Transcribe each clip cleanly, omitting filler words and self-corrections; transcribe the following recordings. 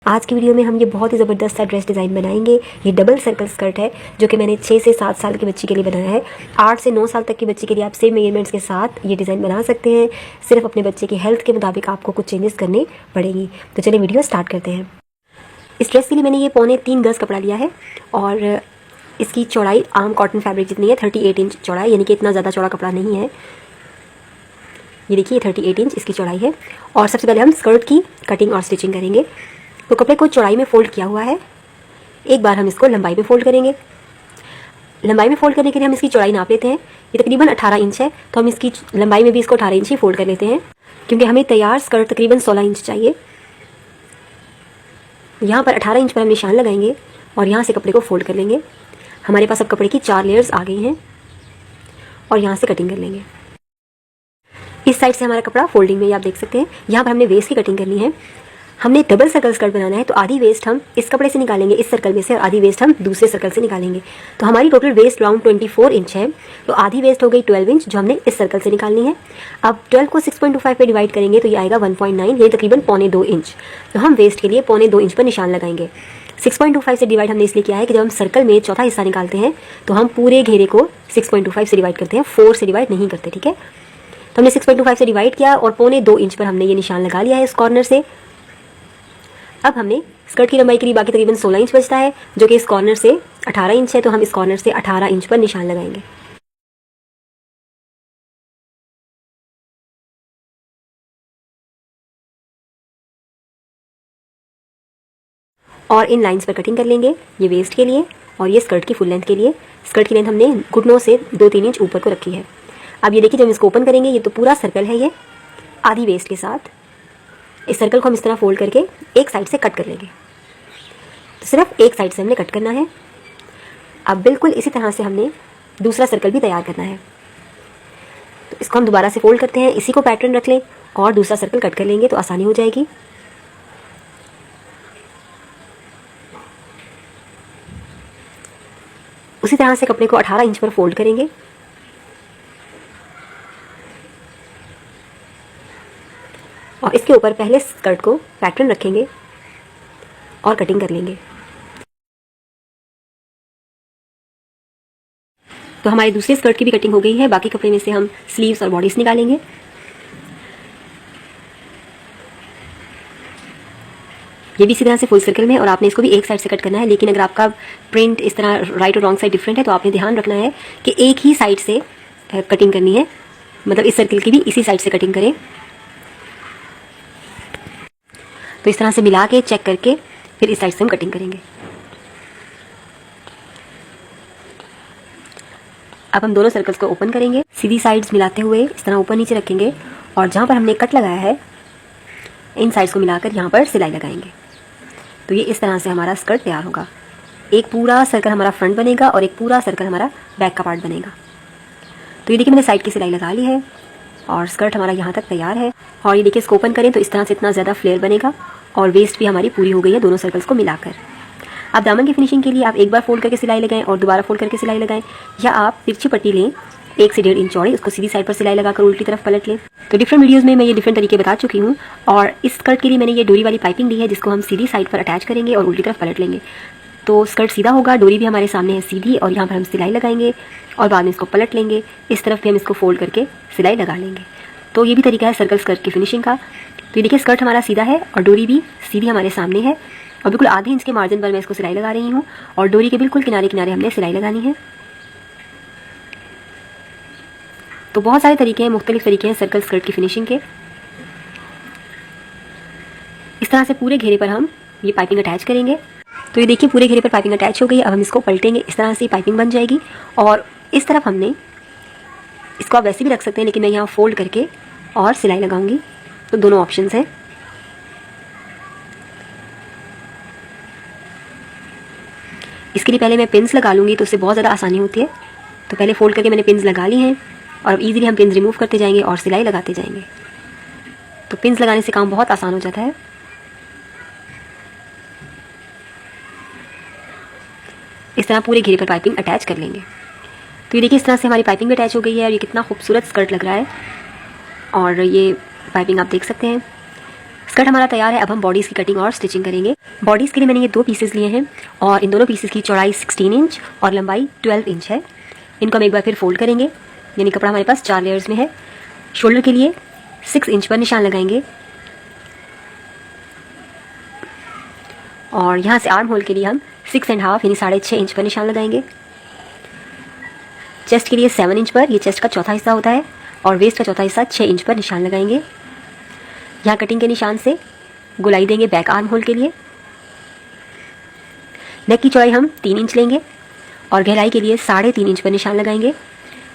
आज की वीडियो में हम ये बहुत ही ज़बरदस्त सा ड्रेस डिज़ाइन बनाएंगे। ये डबल सर्कल स्कर्ट है जो कि मैंने 6 से 7 साल की बच्ची के लिए बनाया है। 8 से 9 साल तक की बच्ची के लिए आप सेम मेजरमेंट्स के साथ ये डिज़ाइन बना सकते हैं। सिर्फ अपने बच्चे की हेल्थ के मुताबिक आपको कुछ चेंजेस करने पड़ेगी। तो चलिए वीडियो स्टार्ट करते हैं। इस ड्रेस के लिए मैंने ये 3.25 गज कपड़ा लिया है और इसकी चौड़ाई आम कॉटन फैब्रिक जितनी है, 38 इंच चौड़ाई, यानी कि इतना ज़्यादा चौड़ा कपड़ा नहीं है। ये देखिए 38 इंच इसकी चौड़ाई है। और सबसे पहले हम स्कर्ट की कटिंग और स्टिचिंग करेंगे। तो कपड़े को चौड़ाई में फ़ोल्ड किया हुआ है, एक बार हम इसको लंबाई में फ़ोल्ड करेंगे। लंबाई में फ़ोल्ड करने के लिए हम इसकी चौड़ाई नाप लेते हैं। ये तकरीबन 18 इंच है, तो हम इसकी लंबाई में भी इसको 18 इंच ही फ़ोल्ड कर लेते हैं, क्योंकि हमें तैयार स्कर्ट तकरीबन 16 इंच चाहिए। यहाँ पर 18 इंच पर हम निशान लगाएंगे और यहाँ से कपड़े को फ़ोल्ड कर लेंगे। हमारे पास अब कपड़े की 4 लेयर्स आ गई हैं और यहाँ से कटिंग कर लेंगे। इस साइड से हमारा कपड़ा फोल्डिंग में ही आप देख सकते हैं। यहाँ पर हमने वेस्ट की कटिंग करनी है। हमने डबल सर्कल स्कर्ट बनाना है, तो आधी वेस्ट हम इस कपड़े से निकालेंगे, इस सर्कल में से, और आधी वेस्ट हम दूसरे सर्कल से निकालेंगे। तो हमारी टोटल वेस्ट राउंड 24 इंच है, तो आधी वेस्ट हो गई 12 इंच जो हमने इस सर्कल से निकालनी है। अब 12 को 6.25 पे डिवाइड करेंगे तो ये आएगा 1.9, ये तकरीबन 1.25 इंच। तो हम वेस्ट के लिए 1.25 इंच पर निशान लगाएंगे। 6.25 से डिवाइड हमने इसलिए किया है कि जब हम सर्कल में चौथा हिस्सा निकालते हैं तो हम पूरे घेरे को 6.25 से डिवाइड करते हैं, 4 से डिवाइड नहीं करते, ठीक है। तो हमने 6.25 से डिवाइड किया और 1.25 इंच पर हमने ये निशान लगा लिया है इस कॉर्नर से। अब हमने स्कर्ट की लंबाई के लिए बाकी तकरीबन 16 इंच बचता है, जो कि इस कॉर्नर से 18 इंच है, तो हम इस कॉर्नर से 18 इंच पर निशान लगाएंगे। और इन लाइंस पर कटिंग कर लेंगे, ये वेस्ट के लिए और ये स्कर्ट की फुल लेंथ के लिए। स्कर्ट की लेंथ हमने घुटनों से 2-3 इंच ऊपर को रखी है। अब ये देखिए जब इसको ओपन करेंगे, ये तो पूरा सर्कल है ये आधी वेस्ट के साथ। इस सर्कल को हम इस तरह फोल्ड करके एक साइड से कट कर लेंगे। तो सिर्फ एक साइड से हमने कट करना है। अब बिल्कुल इसी तरह से हमने दूसरा सर्कल भी तैयार करना है। तो इसको हम दोबारा से फोल्ड करते हैं, इसी को पैटर्न रख लें और दूसरा सर्कल कट कर लेंगे तो आसानी हो जाएगी। उसी तरह से कपड़े को 18 इंच पर फोल्ड करेंगे और इसके ऊपर पहले स्कर्ट को पैटर्न रखेंगे और कटिंग कर लेंगे। तो हमारी दूसरी स्कर्ट की भी कटिंग हो गई है। बाकी कपड़े में से हम स्लीव्स और बॉडीज निकालेंगे। ये भी इसी तरह से फुल सर्कल में, और आपने इसको भी एक साइड से कट करना है। लेकिन अगर आपका प्रिंट इस तरह राइट और रॉन्ग साइड डिफरेंट है तो आपने ध्यान रखना है कि एक ही साइड से कटिंग करनी है, मतलब इस सर्कल की भी इसी साइड से कटिंग करें। तो इस तरह से मिला के चेक करके फिर इस साइड से हम कटिंग करेंगे। अब हम दोनों सर्कल्स को ओपन करेंगे, सीधी साइड्स मिलाते हुए इस तरह ऊपर नीचे रखेंगे और जहाँ पर हमने कट लगाया है इन साइड्स को मिलाकर यहाँ पर सिलाई लगाएंगे। तो ये इस तरह से हमारा स्कर्ट तैयार होगा। एक पूरा सर्कल हमारा फ्रंट बनेगा और एक पूरा सर्कल हमारा बैक का पार्ट बनेगा। तो ये देखिए मैंने साइड की सिलाई लगा ली है और स्कर्ट हमारा यहाँ तक तैयार है। और ये देखिए इसको ओपन करें तो इस तरह से इतना ज़्यादा फ्लेयर बनेगा और वेस्ट भी हमारी पूरी हो गई है दोनों सर्कल्स को मिलाकर। अब दामन की फिनिशिंग के लिए आप एक बार फोल्ड करके सिलाई लगाएं और दोबारा फोल्ड करके सिलाई लगाएं, या आप तिरछी पट्टी लें 1 से 1.5 इंच चौड़ी, उसको सीधी साइड पर सिलाई लगाकर उल्टी तरफ पलट लें। तो डिफरेंट वीडियोस में मैं ये डिफरेंट तरीके बता चुकी हूँ। और इस स्कर्ट के लिए मैंने ये डोरी वाली पाइपिंग ली है जिसको हम सीधी साइड पर अटैच करेंगे और उल्टी तरफ पलट लेंगे। तो स्कर्ट सीधा होगा, डोरी भी हमारे सामने है सीधी, और यहाँ पर हम सिलाई लगाएंगे और बाद में इसको पलट लेंगे। इस तरफ भी हम इसको फोल्ड करके सिलाई लगा लेंगे। तो ये भी तरीका है सर्कल स्कर्ट की फिनिशिंग का। तो ये देखिए स्कर्ट हमारा सीधा है और डोरी भी सीधी हमारे सामने है, और बिल्कुल आधे इंच के मार्जिन पर मैं इसको सिलाई लगा रही हूँ और डोरी के बिल्कुल किनारे किनारे हमने सिलाई लगानी है। तो बहुत सारे तरीके हैं, मुख्तलिफ तरीके हैं सर्कल स्कर्ट की फिनिशिंग के। इस तरह से पूरे घेरे पर हम ये पाइपिंग अटैच करेंगे। तो ये देखिए पूरे घेरे पर पाइपिंग अटैच हो गई। अब हम इसको पलटेंगे, इस तरह से पाइपिंग बन जाएगी। और इस तरफ हमने इसको आप वैसे भी रख सकते हैं, लेकिन मैं यहाँ फोल्ड करके और सिलाई लगाऊंगी। तो दोनों ऑप्शंस हैं। इसके लिए पहले मैं पिन्स लगा लूँगी, तो उससे बहुत ज़्यादा आसानी होती है। तो पहले फोल्ड करके मैंने पिन्स लगा ली हैं और अब ईजिली हम पिन्स रिमूव करते जाएंगे और सिलाई लगाते जाएंगे। तो पिन्स लगाने से काम बहुत आसान हो जाता है। इस तरह पूरे घेरे पर पाइपिंग अटैच कर लेंगे। तो ये देखिए इस तरह से हमारी पाइपिंग भी अटैच हो गई है और ये कितना खूबसूरत स्कर्ट लग रहा है। और ये पाइपिंग आप देख सकते हैं। स्कर्ट हमारा तैयार है। अब हम बॉडीज़ की कटिंग और स्टिचिंग करेंगे। बॉडीज़ के लिए मैंने ये 2 पीसेस लिए हैं और इन दोनों पीसेस की चौड़ाई 16 इंच और लंबाई 12 इंच है। इनको हम एक बार फिर फोल्ड करेंगे, यानी कपड़ा हमारे पास 4 लेयर्स में है। शोल्डर के लिए 6 इंच पर निशान लगाएंगे और यहाँ से आर्म होल के लिए हम 6.5 यानी 6.5 इंच पर निशान लगाएंगे। चेस्ट के लिए 7 इंच पर, ये चेस्ट का चौथा हिस्सा होता है, और वेस्ट का चौथा हिस्सा 6 इंच पर निशान लगाएंगे। यहाँ कटिंग के निशान से गुलाई देंगे बैक आर्म होल के लिए। नेक की चौड़ाई हम 3 इंच लेंगे और गहराई के लिए 3.5 इंच पर निशान लगाएंगे।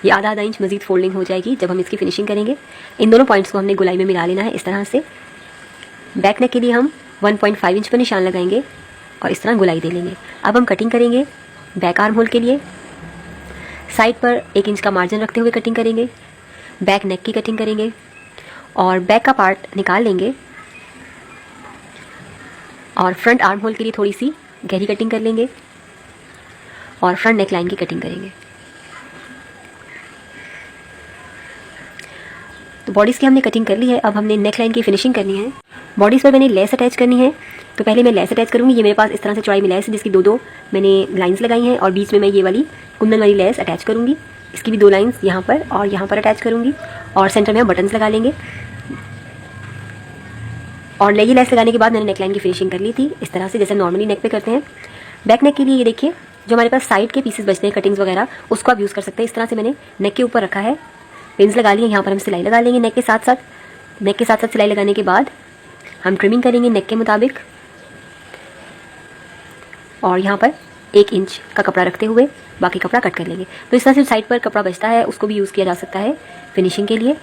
ये आधा इंच मजीद फोल्डिंग हो जाएगी जब हम इसकी फिनिशिंग करेंगे। इन दोनों पॉइंट्स को हमने गुलाई में मिला लेना है इस तरह से। बैक नेक के लिए हम 1.5 इंच पर निशान लगाएंगे और इस तरह गुलाई दे लेंगे। अब हम कटिंग करेंगे बैक आर्म होल के लिए। साइड पर 1 इंच का मार्जिन रखते हुए कटिंग करेंगे। बैक नेक की कटिंग करेंगे और बैक का पार्ट निकाल लेंगे और फ्रंट आर्म होल के लिए थोड़ी सी गहरी कटिंग कर लेंगे और फ्रंट नेक लाइन की कटिंग करेंगे। तो बॉडीज़ की हमने कटिंग कर ली है। अब हमने नेक लाइन की फिनिशिंग करनी है। बॉडीज़ पर मैंने लेस अटैच करनी है, तो पहले मैं लेस अटैच करूँगी। ये मेरे पास इस तरह से चौड़ाई में लेस है जिसकी 2 मैंने लाइंस लगाई हैं और बीच में मैं ये वाली कुंदन वाली लेस अटैच करूँगी। इसकी भी 2 लाइंस यहाँ पर और यहाँ पर अटैच करूँगी और सेंटर में हम बटन्स लगा लेंगे। और ये लेस लगाने के बाद मैंने नेक लाइन की फिनिशिंग कर ली थी इस तरह से, जैसे नॉर्मली नेक पे करते हैं। बैक नेक के लिए ये देखिए, जो हमारे पास साइड के पीसेस बचते हैं कटिंग्स वगैरह, उसको आप यूज़ कर सकते हैं। इस तरह से मैंने नेक के ऊपर रखा है, पिन्स लगा लिए। यहाँ पर हम सिलाई लगा लेंगे नेक के साथ साथ। नेक के साथ साथ सिलाई लगाने के बाद हम ट्रिमिंग करेंगे नेक के मुताबिक और यहाँ पर 1 इंच का कपड़ा रखते हुए बाकी कपड़ा कट कर लेंगे। तो इस तरह से साइड पर कपड़ा बचता है उसको भी यूज़ किया जा सकता है फिनिशिंग के लिए।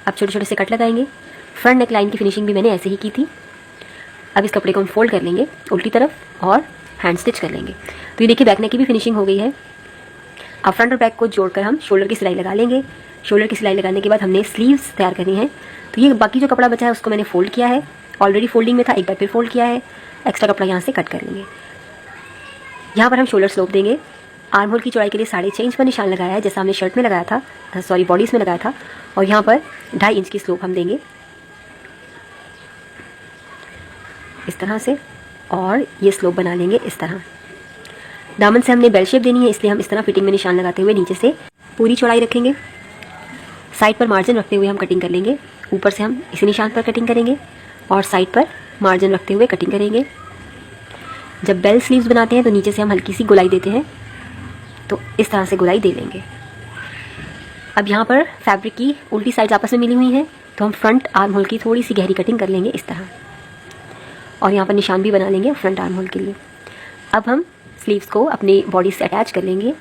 अब छोटे छोटे से कट लगाएंगे। फ्रंट नेक लाइन की फिनिशिंग भी मैंने ऐसे ही की थी। अब इस कपड़े को हम फोल्ड कर लेंगे उल्टी तरफ और हैंड स्टिच कर लेंगे। तो ये देखिए बैक नेक की भी फिनिशिंग हो गई है। अब फ्रंट और बैक को जोड़कर हम शोल्डर की सिलाई लगा लेंगे। शोल्डर की सिलाई लगाने के बाद हमने स्लीव्स तैयार करनी है। तो ये बाकी जो कपड़ा बचा है उसको मैंने फोल्ड किया है, ऑलरेडी फोल्डिंग में था, एक बार फिर फोल्ड किया है। एक्स्ट्रा कपड़ा यहाँ से कट कर लेंगे। यहाँ पर हम शोल्डर स्लोप देंगे। आर्म होल की चौड़ाई के लिए 6.5 इंच पर निशान लगाया है जैसा हमने शर्ट में लगाया था, सॉरी बॉडीज़ में लगाया था। और यहाँ पर 2.5 इंच की स्लोप हम देंगे इस तरह से और ये स्लोप बना लेंगे इस तरह। दामन से हमने बेल शेप देनी है, इसलिए हम इस तरह फिटिंग में निशान लगाते हुए नीचे से पूरी चौड़ाई रखेंगे। साइड पर मार्जिन रखते हुए हम कटिंग कर लेंगे। ऊपर से हम इसी निशान पर कटिंग करेंगे और साइड पर मार्जिन रखते हुए कटिंग करेंगे। जब बेल स्लीव्स बनाते हैं तो नीचे से हम हल्की सी गुलाई देते हैं, तो इस तरह से गुलाई दे लेंगे। अब यहाँ पर फैब्रिक की उल्टी साइड आपस में मिली हुई हैं, तो हम फ्रंट आर्म होल की थोड़ी सी गहरी कटिंग कर लेंगे इस तरह और यहाँ पर निशान भी बना लेंगे फ्रंट आर्म होल के लिए। अब हम स्लीव्स को अपनी बॉडी से अटैच कर लेंगे।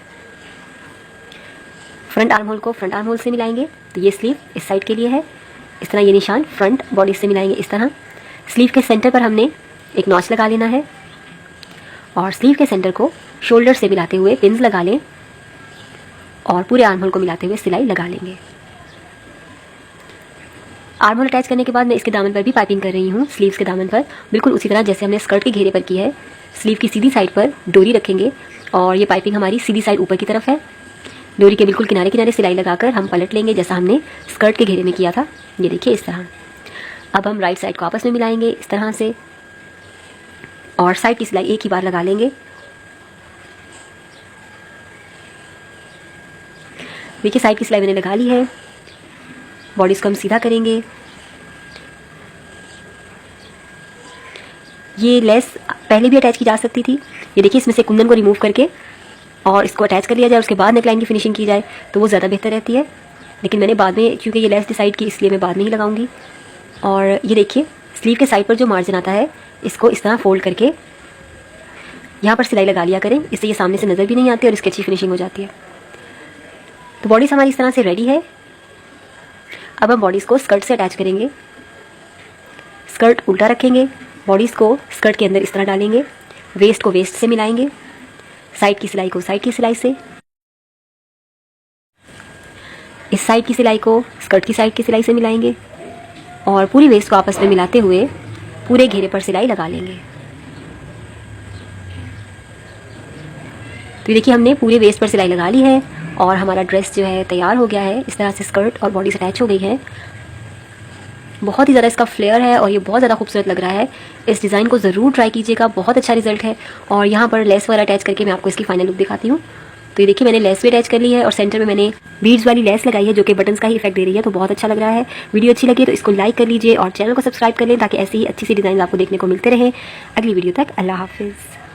फ्रंट आर्म होल को फ्रंट आर्म होल से मिलाएंगे, तो ये स्लीव इस साइड के लिए है। इस तरह ये निशान फ्रंट बॉडी से मिलाएंगे इस तरह। स्लीव के सेंटर पर हमने एक नॉच लगा लेना है और स्लीव के सेंटर को शोल्डर से मिलाते हुए पिन्स लगा लें और पूरे आर्म होल को मिलाते हुए सिलाई लगा लेंगे। आर्म होल अटैच करने के बाद मैं इसके दामन पर भी पाइपिंग कर रही हूँ, स्लीव्स के दामन पर, बिल्कुल उसी तरह जैसे हमने स्कर्ट के घेरे पर की है। स्लीव की सीधी साइड पर डोरी रखेंगे और ये पाइपिंग हमारी सीधी साइड ऊपर की तरफ है। डोरी के बिल्कुल किनारे किनारे सिलाई लगाकर हम पलट लेंगे जैसा हमने स्कर्ट के घेरे में किया था। ये देखिए इस तरह। अब हम राइट साइड को आपस में मिलाएंगे इस तरह से और साइड की सिलाई एक ही बार लगा लेंगे। देखिए साइड की सिलाई मैंने लगा ली है। बॉडीज़ को हम सीधा करेंगे। ये लेस पहले भी अटैच की जा सकती थी। ये देखिए इसमें से कुंदन को रिमूव करके और इसको अटैच कर लिया जाए, उसके बाद नेकलाइन की फिनिशिंग की जाए तो वो ज़्यादा बेहतर रहती है। लेकिन मैंने बाद में, क्योंकि ये लेस डिसाइड की, इसलिए मैं बाद में ही लगाऊंगी। और ये देखिए स्लीव के साइड पर जो मार्जिन आता है इसको इस तरह फोल्ड करके यहाँ पर सिलाई लगा लिया करें, इससे ये सामने से नज़र भी नहीं आती और इसकी अच्छी फिनिशिंग हो जाती है। तो बॉडीज़ हमारी इस तरह से रेडी है। अब हम बॉडीज़ को स्कर्ट से अटैच करेंगे। स्कर्ट उल्टा रखेंगे, बॉडीज़ को स्कर्ट के अंदर इस तरह डालेंगे, वेस्ट को वेस्ट से मिलाएंगे, साइड की सिलाई को साइड की सिलाई से, इस साइड की सिलाई को स्कर्ट की साइड की सिलाई से मिलाएंगे और पूरी वेस्ट को आपस में मिलाते हुए पूरे घेरे पर सिलाई लगा लेंगे। तो देखिए हमने पूरे वेस्ट पर सिलाई लगा ली है और हमारा ड्रेस जो है तैयार हो गया है। इस तरह से स्कर्ट और बॉडी से अटैच हो गई है। बहुत ही ज़्यादा इसका फ्लेयर है और ये बहुत ज़्यादा खूबसूरत लग रहा है। इस डिज़ाइन को ज़रूर ट्राई कीजिएगा, बहुत अच्छा रिजल्ट है। और यहाँ पर लेस वगैरह अटैच करके मैं आपको इसकी फाइनल लुक दिखाती हूँ। तो ये देखिए मैंने लेस भी अटैच कर ली है और सेंटर में मैंने बीड्स वाली लेस लगाई है जो कि बटन्स का ही इफेक्ट दे रही है, तो बहुत अच्छा लग रहा है। वीडियो अच्छी लगी तो इसको लाइक कर लीजिए और चैनल को सब्सक्राइब कर लें ताकि ऐसी ही अच्छी सी डिज़ाइन आपको देखने को मिलते रहें। अगली वीडियो तक अल्लाह हाफिज़।